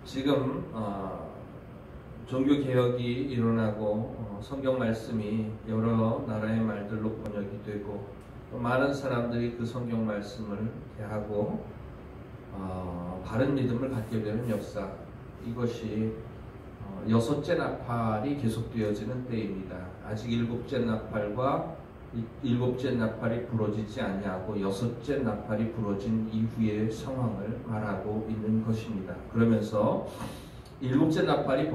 지금 종교개혁이 일어나고 성경 말씀이 여러 나라의 말들로 번역이 되고 또 많은 사람들이 그 성경 말씀을 대하고 바른 믿음을 갖게 되는 역사, 이것이 여섯째 나팔이 계속되어지는 때입니다. 아직 일곱째 나팔이 부러지지 아니하고 여섯째 나팔이 부러진 이후의 상황을 말하고 있는 것입니다. 그러면서 일곱째 나팔이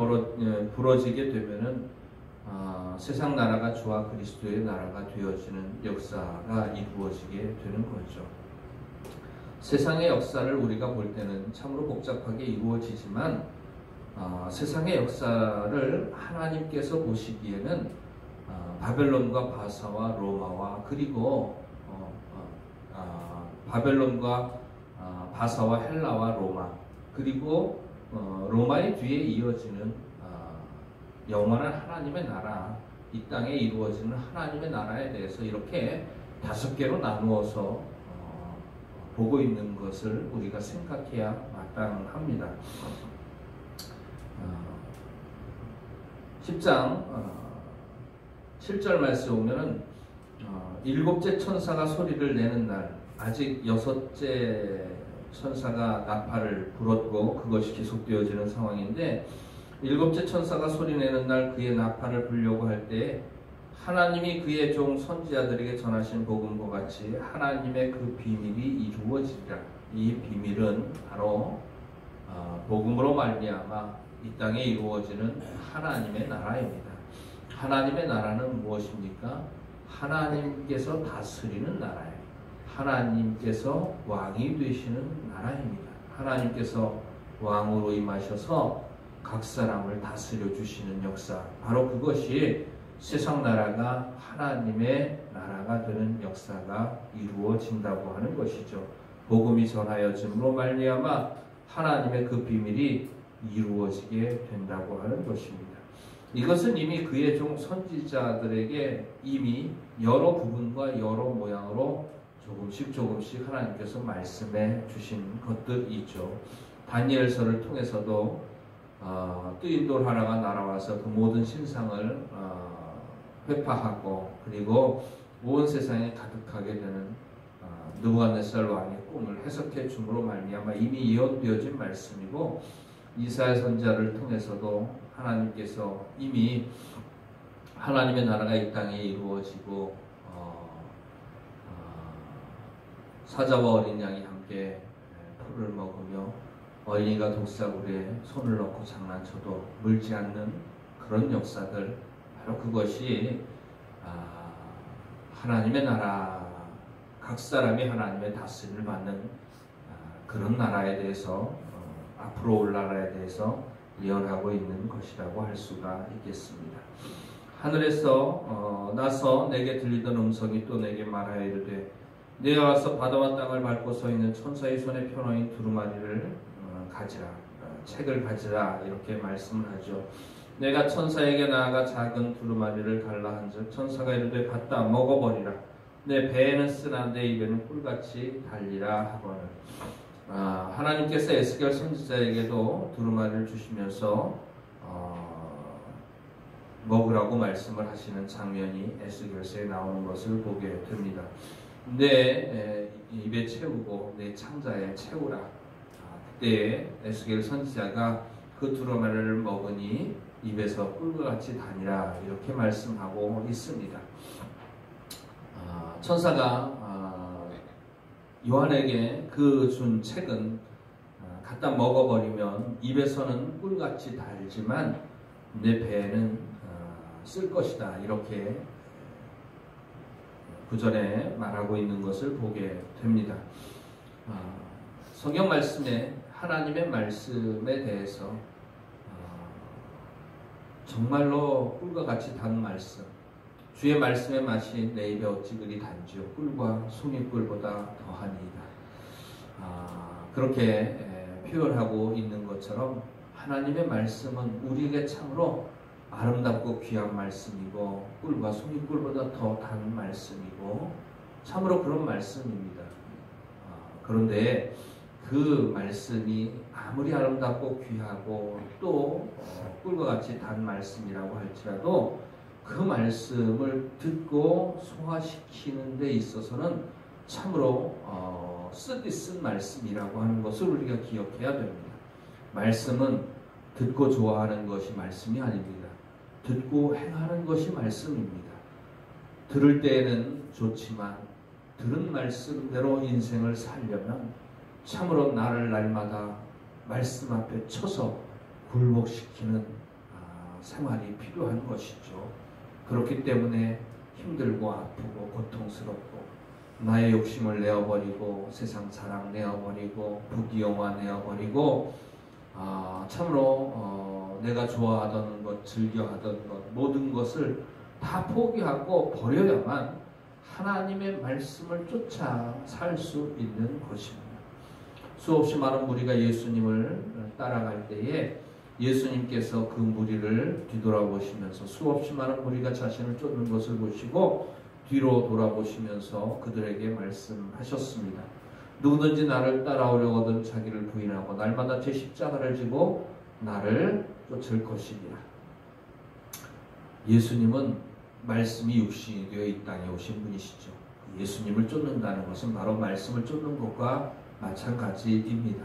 부러지게 되면은 세상 나라가 주와 그리스도의 나라가 되어지는 역사가 이루어지게 되는 거죠. 세상의 역사를 우리가 볼 때는 참으로 복잡하게 이루어지지만 세상의 역사를 하나님께서 보시기에는 바벨론과 바사와 로마와 그리고 바벨론과 바사와 헬라와 로마 그리고 로마의 뒤에 이어지는 영원한 하나님의 나라, 이 땅에 이루어지는 하나님의 나라에 대해서 이렇게 5개로 나누어서 보고 있는 것을 우리가 생각해야 마땅합니다. 10장 7절 말씀에 보면은 일곱째 천사가 소리를 내는 날, 아직 여섯째 천사가 나팔을 불었고 그것이 계속되어지는 상황인데, 일곱째 천사가 소리내는 날 그의 나팔을 불려고 할 때 하나님이 그의 종 선지자들에게 전하신 복음과 같이 하나님의 그 비밀이 이루어지리라. 이 비밀은 바로 복음으로 말미암아 이 땅에 이루어지는 하나님의 나라입니다. 하나님의 나라는 무엇입니까? 하나님께서 다스리는 나라예요. 하나님께서 왕이 되시는 나라입니다. 하나님께서 왕으로 임하셔서 각 사람을 다스려 주시는 역사, 바로 그것이 세상 나라가 하나님의 나라가 되는 역사가 이루어진다고 하는 것이죠. 복음이 전하여짐으로 말미암아 하나님의 그 비밀이 이루어지게 된다고 하는 것입니다. 이것은 이미 그의 종 선지자들에게 이미 여러 부분과 여러 모양으로 조금씩 하나님께서 말씀해 주신 것들이죠. 다니엘서를 통해서도 뜨인돌 하나가 날아와서 그 모든 신상을 회파하고 그리고 온 세상에 가득하게 되는 느부갓네살 왕의 꿈을 해석해 줌으로 말미암아 이미 예언되어진 말씀이고, 이사야 선지자를 통해서도 하나님께서 이미 하나님의 나라가 이 땅에 이루어지고 사자와 어린 양이 함께 풀을 먹으며 어린이가 독사굴에 손을 넣고 장난쳐도 물지 않는 그런 역사들, 바로 그것이 하나님의 나라, 각 사람이 하나님의 다스림을 받는 그런 나라에 대해서 앞으로 올 나라에 대해서 예언하고 있는 것이라고 할 수가 있겠습니다. 하늘에서 나서 내게 들리던 음성이 또 내게 말하여 이르되, 내가 와서 바다와 땅을 밟고 서 있는 천사의 손에 펴놓인 두루마리를 가지라, 책을 가지라, 이렇게 말씀을 하죠. 내가 천사에게 나아가 작은 두루마리를 갈라 한즉 천사가 이르되 갖다 먹어버리라. 내 배에는 쓰나 내 입에는 꿀같이 달리라 하거늘. 하나님께서 에스겔 선지자에게도 두루마리를 주시면서 먹으라고 말씀을 하시는 장면이 에스겔서에 나오는 것을 보게 됩니다. 내 입에 채우고 내 창자에 채우라. 그때 에스겔 선지자가 그 두루마리를 먹으니 입에서 꿀과 같이 다니라, 이렇게 말씀하고 있습니다. 천사가 요한에게 그 준 책은 갖다 먹어버리면 입에서는 꿀같이 달지만 내 배에는 쓸 것이다, 이렇게 구절에 말하고 있는 것을 보게 됩니다. 성경 말씀에 하나님의 말씀에 대해서 정말로 꿀과 같이 단 말씀, 주의 말씀의 맛이 내 입에 어찌 그리 단지요 꿀과 송이꿀보다 더하니이다. 그렇게 표현하고 있는 것처럼 하나님의 말씀은 우리에게 참으로 아름답고 귀한 말씀이고 꿀과 송이꿀보다 더 단 말씀이고 참으로 그런 말씀입니다. 그런데 그 말씀이 아무리 아름답고 귀하고 또 꿀과 같이 단 말씀이라고 할지라도 그 말씀을 듣고 소화시키는 데 있어서는 참으로 쓴 말씀이라고 하는 것을 우리가 기억해야 됩니다. 말씀은 듣고 좋아하는 것이 말씀이 아닙니다. 듣고 행하는 것이 말씀입니다. 들을 때에는 좋지만 들은 말씀대로 인생을 살려면 참으로 나를 날마다 말씀 앞에 쳐서 굴복시키는 생활이 필요한 것이죠. 그렇기 때문에 힘들고 아프고 고통스럽고 나의 욕심을 내어버리고 세상 사랑 내어버리고 부귀영화 내어버리고 참으로 내가 좋아하던 것, 즐겨하던 것, 모든 것을 다 포기하고 버려야만 하나님의 말씀을 쫓아 살 수 있는 것입니다. 수없이 많은 무리가 예수님을 따라갈 때에 예수님께서 그 무리를 뒤돌아보시면서 수없이 많은 무리가 자신을 쫓는 것을 보시고 뒤로 돌아보시면서 그들에게 말씀하셨습니다. 누구든지 나를 따라오려거든 자기를 부인하고 날마다 제 십자가를 지고 나를 쫓을 것이니라. 예수님은 말씀이 육신이 되어 이 땅에 오신 분이시죠. 예수님을 쫓는다는 것은 바로 말씀을 쫓는 것과 마찬가지입니다.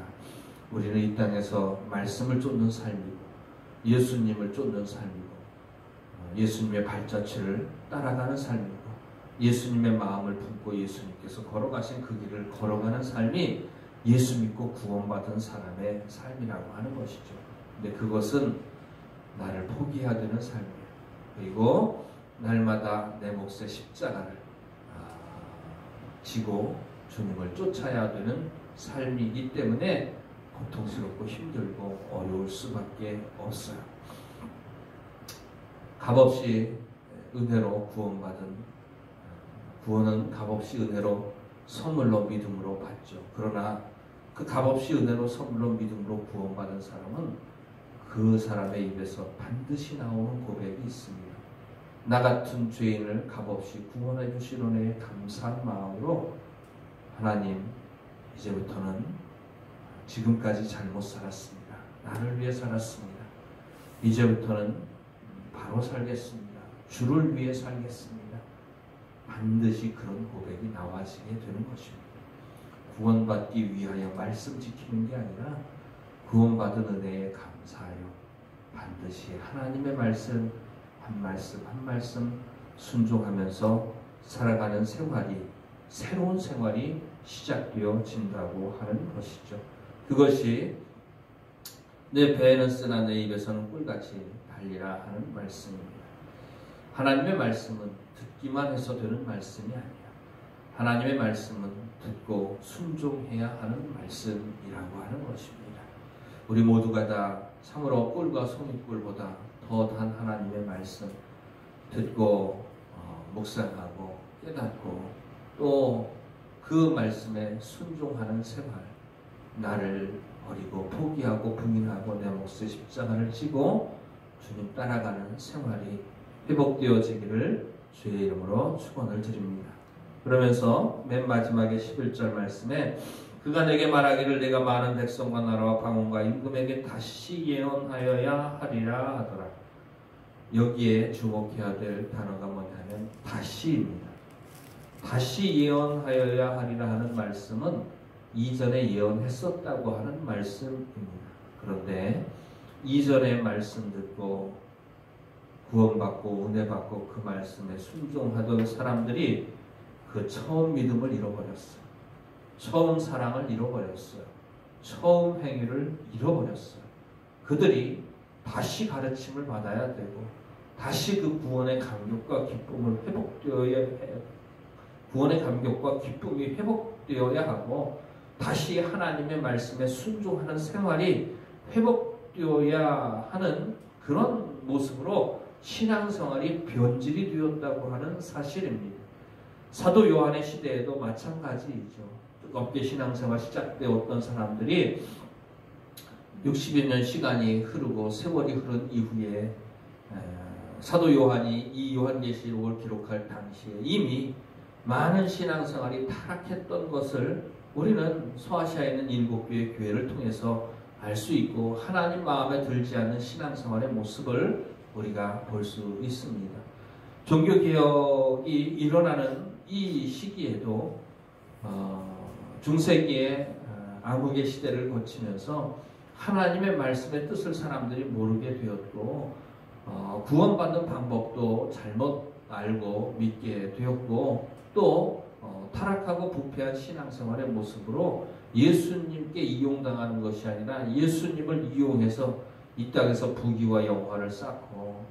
우리는 이 땅에서 말씀을 쫓는 삶이고 예수님을 쫓는 삶이고 예수님의 발자취를 따라가는 삶이고 예수님의 마음을 품고 예수님께서 걸어가신 그 길을 걸어가는 삶이 예수 믿고 구원받은 사람의 삶이라고 하는 것이죠. 근데 그것은 나를 포기해야 되는 삶이에요. 그리고 날마다 내 몫의 십자가를 지고 주님을 쫓아야 되는 삶이기 때문에 고통스럽고 힘들고 어려울 수밖에 없어요. 값없이 은혜로 구원받은 구원은 값없이 은혜로 선물로 믿음으로 받죠. 그러나 그 값없이 은혜로 선물로 믿음으로 구원받은 사람은 그 사람의 입에서 반드시 나오는 고백이 있습니다. 나 같은 죄인을 값없이 구원해 주시는 감사한 마음으로 하나님, 이제부터는 지금까지 잘못 살았습니다. 나를 위해 살았습니다. 이제부터는 바로 살겠습니다. 주를 위해 살겠습니다. 반드시 그런 고백이 나와지게 되는 것입니다. 구원받기 위하여 말씀 지키는 게 아니라 구원받은 은혜에 감사하여 반드시 하나님의 말씀 한 말씀 한 말씀 순종하면서 살아가는 생활이, 새로운 생활이 시작되어진다고 하는 것이죠. 그것이 내 배에는 쓰나 내 입에서는 꿀같이 달리라 하는 말씀입니다. 하나님의 말씀은 듣기만 해서 되는 말씀이 아니야. 하나님의 말씀은 듣고 순종해야 하는 말씀이라고 하는 것입니다. 우리 모두가 다 참으로 꿀과 송이꿀보다 더 단 하나님의 말씀 듣고 묵상하고 깨닫고 또 그 말씀에 순종하는 생활, 나를 버리고 포기하고 부인하고 내 몫의 십자가를 지고 주님 따라가는 생활이 회복되어지기를 주의 이름으로 축원을 드립니다. 그러면서 맨 마지막에 11절 말씀에 그가 내게 말하기를 내가 많은 백성과 나라와 방언과 임금에게 다시 예언하여야 하리라 하더라. 여기에 주목해야 될 단어가 뭐냐면 다시입니다. 다시 예언하여야 하리라 하는 말씀은 이전에 예언했었다고 하는 말씀입니다. 그런데 이전의 말씀 듣고 구원받고 은혜받고 그 말씀에 순종하던 사람들이 그 처음 믿음을 잃어버렸어요. 처음 사랑을 잃어버렸어요. 처음 행위를 잃어버렸어요. 그들이 다시 가르침을 받아야 되고 다시 그 구원의 감격과 기쁨을 회복되어야 해요. 구원의 감격과 기쁨이 회복되어야 하고 다시 하나님의 말씀에 순종하는 생활이 회복되어야 하는 그런 모습으로 신앙생활이 변질이 되었다고 하는 사실입니다. 사도 요한의 시대에도 마찬가지이죠. 뜨겁게 신앙생활 시작되었던 사람들이 60여 년 시간이 흐르고 세월이 흐른 이후에 사도 요한이 이 요한계시록을 기록할 당시에 이미 많은 신앙생활이 타락했던 것을 우리는 소아시아에 있는 7교회 교회를 통해서 알 수 있고 하나님 마음에 들지 않는 신앙생활의 모습을 우리가 볼 수 있습니다. 종교개혁이 일어나는 이 시기에도 중세기의 암흑의 시대를 거치면서 하나님의 말씀의 뜻을 사람들이 모르게 되었고 구원받는 방법도 잘못 알고 믿게 되었고 또 타락하고 부패한 신앙생활의 모습으로 예수님께 이용당하는 것이 아니라 예수님을 이용해서 이 땅에서 부귀와 영화를 쌓고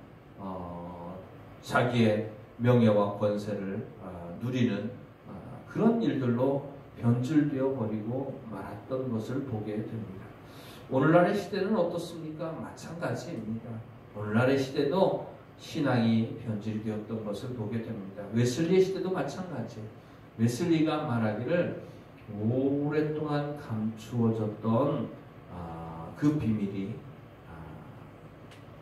자기의 명예와 권세를 누리는 그런 일들로 변질되어 버리고 말았던 것을 보게 됩니다. 오늘날의 시대는 어떻습니까? 마찬가지입니다. 오늘날의 시대도 신앙이 변질되었던 것을 보게 됩니다. 웨슬리의 시대도 마찬가지예요. 웨슬리가 말하기를 오랫동안 감추어졌던 그 비밀이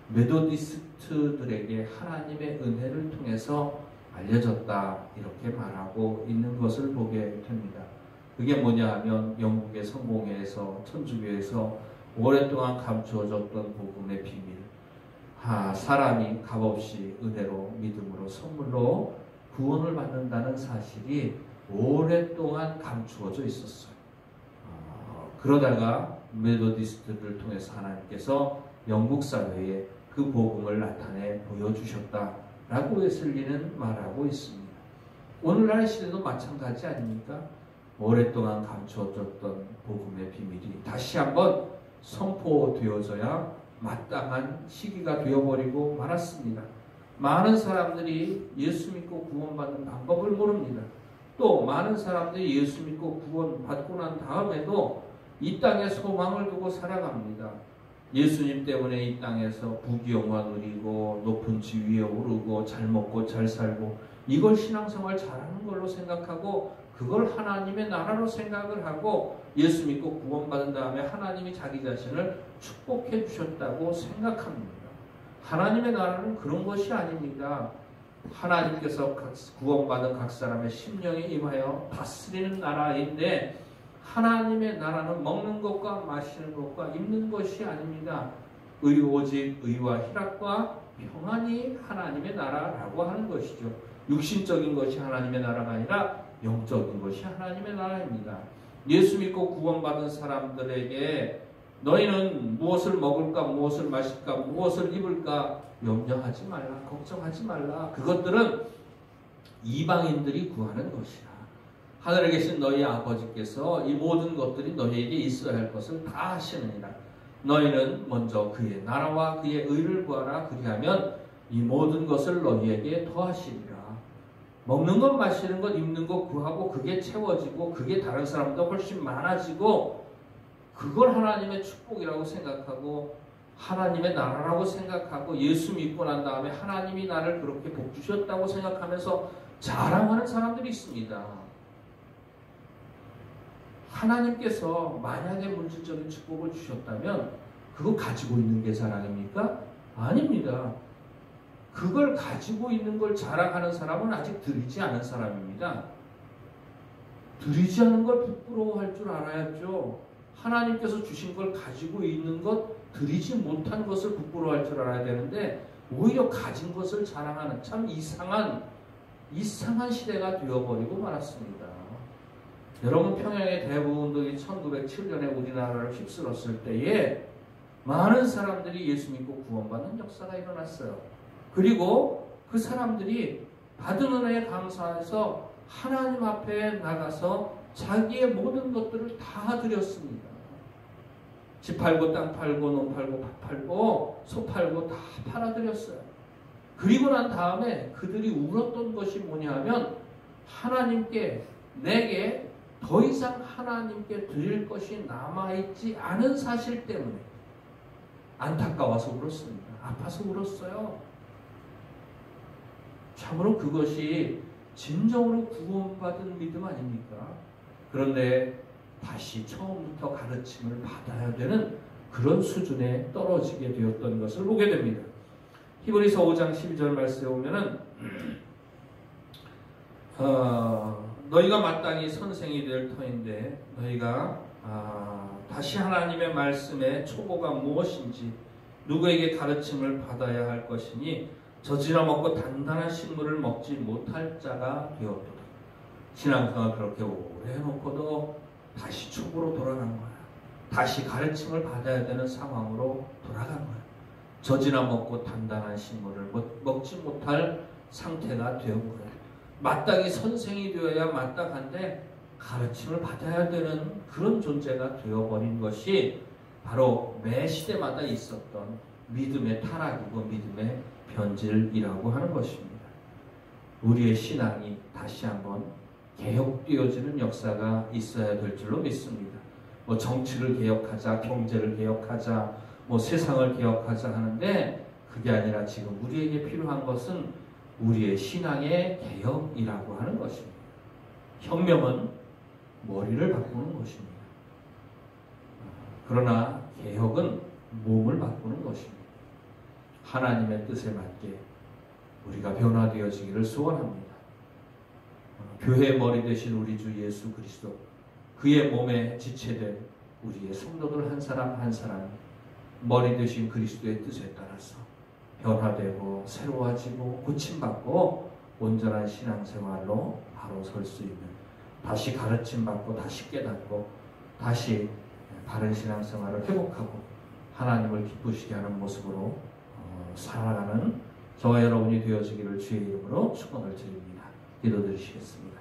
메도디스트들에게 하나님의 은혜를 통해서 알려졌다 이렇게 말하고 있는 것을 보게 됩니다. 그게 뭐냐 하면 영국의 성공회에서 천주교에서 오랫동안 감추어졌던 복음의 비밀, 사람이 값없이 은혜로 믿음으로 선물로 구원을 받는다는 사실이 오랫동안 감추어져 있었어요. 그러다가 메도디스트를 통해서 하나님께서 영국 사회에 그 복음을 나타내 보여주셨다라고 웨슬리는 말하고 있습니다. 오늘날 시대도 마찬가지 아닙니까? 오랫동안 감추어졌던 복음의 비밀이 다시 한번 선포되어져야 마땅한 시기가 되어버리고 말았습니다. 많은 사람들이 예수 믿고 구원받는 방법을 모릅니다. 또 많은 사람들이 예수 믿고 구원받고 난 다음에도 이 땅에 소망을 두고 살아갑니다. 예수님 때문에 이 땅에서 부귀영화 누리고 높은 지위에 오르고 잘 먹고 잘 살고 이걸 신앙생활 잘하는 걸로 생각하고 그걸 하나님의 나라로 생각을 하고 예수 믿고 구원받은 다음에 하나님이 자기 자신을 축복해 주셨다고 생각합니다. 하나님의 나라는 그런 것이 아닙니다. 하나님께서 구원받은 각 사람의 심령에 임하여 다스리는 나라인데 하나님의 나라는 먹는 것과 마시는 것과 입는 것이 아닙니다. 오직 의와 희락과 평안이 하나님의 나라라고 하는 것이죠. 육신적인 것이 하나님의 나라가 아니라 영적인 것이 하나님의 나라입니다. 예수 믿고 구원받은 사람들에게 너희는 무엇을 먹을까, 무엇을 마실까, 무엇을 입을까 염려하지 말라, 걱정하지 말라. 그것들은 이방인들이 구하는 것이라. 하늘에 계신 너희 아버지께서 이 모든 것들이 너희에게 있어야 할 것을 다 하시느니라. 너희는 먼저 그의 나라와 그의 의를 구하라. 그리하면 이 모든 것을 너희에게 더하시리라. 먹는 것, 마시는 것, 입는 것 구하고 그게 채워지고 그게 다른 사람보다 훨씬 많아지고 그걸 하나님의 축복이라고 생각하고 하나님의 나라라고 생각하고 예수 믿고 난 다음에 하나님이 나를 그렇게 복 주셨다고 생각하면서 자랑하는 사람들이 있습니다. 하나님께서 만약에 물질적인 축복을 주셨다면 그거 가지고 있는 게 자랑입니까? 아닙니다. 그걸 가지고 있는 걸 자랑하는 사람은 아직 드리지 않은 사람입니다. 드리지 않은 걸 부끄러워할 줄 알아야죠. 하나님께서 주신 걸 가지고 있는 것, 드리지 못한 것을 부끄러워할 줄 알아야 되는데 오히려 가진 것을 자랑하는 참 이상한 시대가 되어버리고 말았습니다. 여러분, 평양의 대부운동이 1907년에 우리나라를 휩쓸었을 때에 많은 사람들이 예수 믿고 구원받는 역사가 일어났어요. 그리고 그 사람들이 받은 은혜에 감사해서 하나님 앞에 나가서 자기의 모든 것들을 다 드렸습니다. 집 팔고 땅 팔고 논 팔고 밥 팔고 소 팔고 다 팔아드렸어요. 그리고 난 다음에 그들이 울었던 것이 뭐냐 하면 하나님께 내게 더 이상 하나님께 드릴 것이 남아있지 않은 사실 때문에 안타까워서 울었습니다. 아파서 울었어요. 참으로 그것이 진정으로 구원받은 믿음 아닙니까? 그런데 다시 처음부터 가르침을 받아야 되는 그런 수준에 떨어지게 되었던 것을 보게 됩니다. 히브리서 5장 12절 말씀에 보면은 너희가 마땅히 선생이 될 터인데 너희가 다시 하나님의 말씀의 초보가 무엇인지 누구에게 가르침을 받아야 할 것이니 젖이나 먹고 단단한 식물을 먹지 못할 자가 되었도다. 신앙생활 그렇게 오래 해놓고도 다시 초보로 돌아간 거야. 다시 가르침을 받아야 되는 상황으로 돌아간 거야. 젖이나 먹고 단단한 식물을 먹지 못할 상태가 되온 거야. 마땅히 선생이 되어야 마땅한데 가르침을 받아야 되는 그런 존재가 되어버린 것이 바로 매 시대마다 있었던 믿음의 타락이고 믿음의 변질이라고 하는 것입니다. 우리의 신앙이 다시 한번 개혁되어지는 역사가 있어야 될 줄로 믿습니다. 뭐 정치를 개혁하자, 경제를 개혁하자, 뭐 세상을 개혁하자 하는데 그게 아니라 지금 우리에게 필요한 것은 우리의 신앙의 개혁이라고 하는 것입니다. 혁명은 머리를 바꾸는 것입니다. 그러나 개혁은 몸을 바꾸는 것입니다. 하나님의 뜻에 맞게 우리가 변화되어지기를 소원합니다. 교회의 머리 되신 우리 주 예수 그리스도, 그의 몸에 지체된 우리의 성도들 한 사람 한 사람이 머리 되신 그리스도의 뜻에 따라서 변화되고 새로워지고 고침받고 온전한 신앙생활로 바로 설 수 있는, 다시 가르침받고 다시 깨닫고 다시 바른 신앙생활을 회복하고 하나님을 기쁘시게 하는 모습으로 살아가는 저와 여러분이 되어지기를 주의 이름으로 축원을 드립니다. 기도드리시겠습니다.